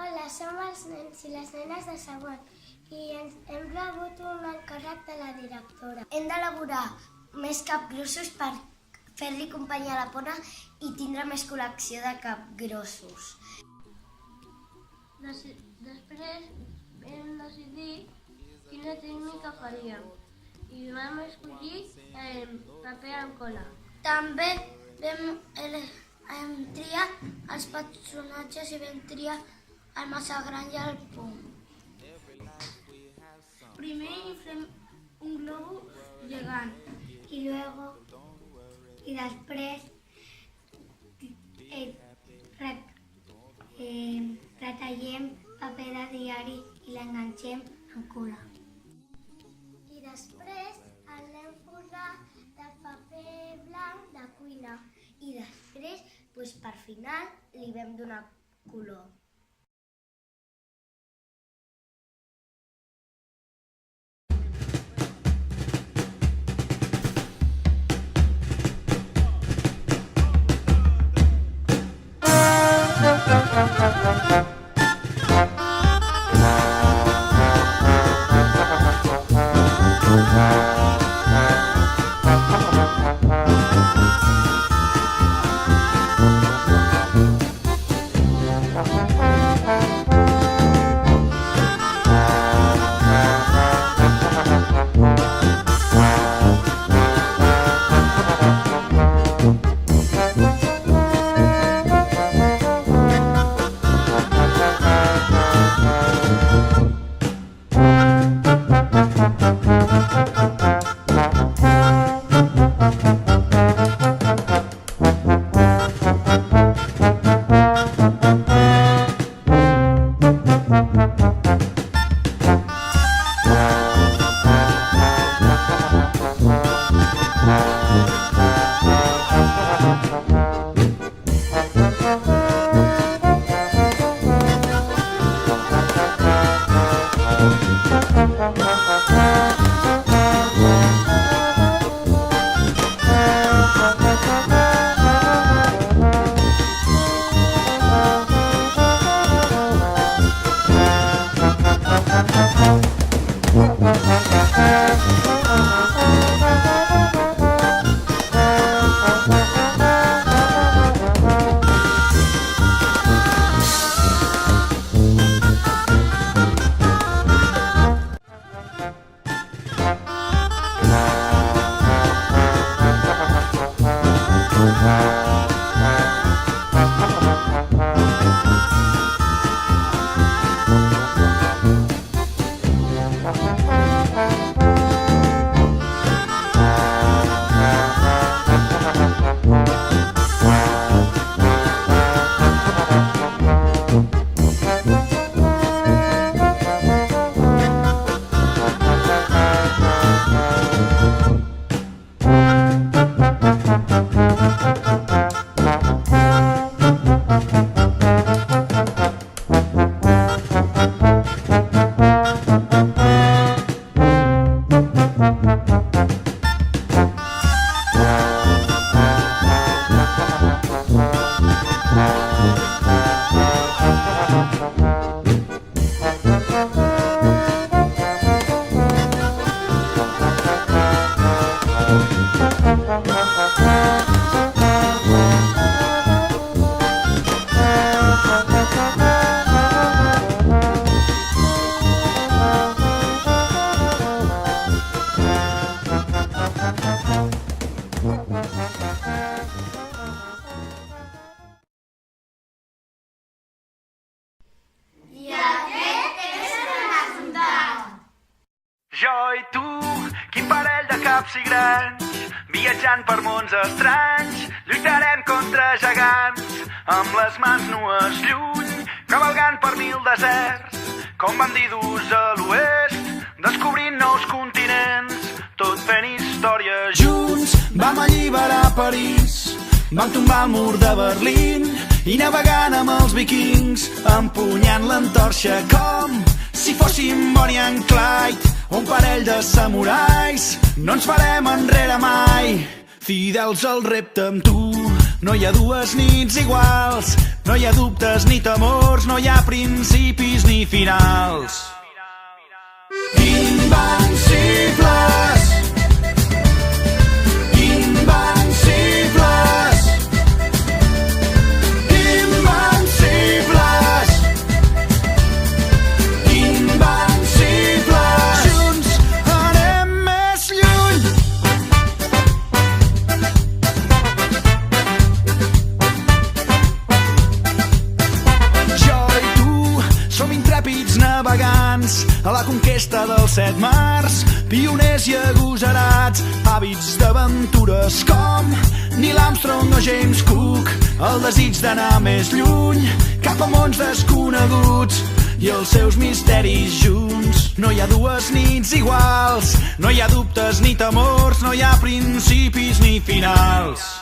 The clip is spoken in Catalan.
Hola, som els nens i les nenes de segon i hem rebut un encàrrec de la directora. Hem d'elaborar més capgrossos per fer-li companyia a la Pona i tindre més col·lecció de capgrossos. Després vam decidir quina tècnica faríem i vam escollir paper amb cola. També vam triar els personatges i vam triar el massa gran i el pom. Primer inflem un globus gegant i després retallem paper de diari i l'enganxem amb cola. I després l'anem forrat de paper blanc de cuina i després, per final, li vam donar color. Jo i tu, quin parell de caps i grans, viatjant per mons estranys, lluitarem contra gegants, amb les mans nues lluny, cavalgant per 1000 deserts, com bandidus a l'oest, descobrint nous continents, tot fent història. Junts vam alliberar París, vam tombar el mur de Berlín i navegant amb els vikings, empunyant l'antorxa com si fóssim Bonnie and Clyde, un parell de samurais. No ens farem enrere mai, fidels al repte amb tu, no hi ha dues nits iguals, no hi ha dubtes ni temors, no hi ha principis ni finals. Invencibles, invencibles, invencibles, invencibles. Junts anem més lluny. Jo i tu som intrèpids navegants a la conquesta dels 7 mars, pioners i agosarats, hàbits d'aventures com Neil Armstrong o James Cook, el desig d'anar més lluny, cap a mons desconeguts i els seus misteris junts. No hi ha dues nits iguals, no hi ha dubtes ni temors, no hi ha principis ni finals.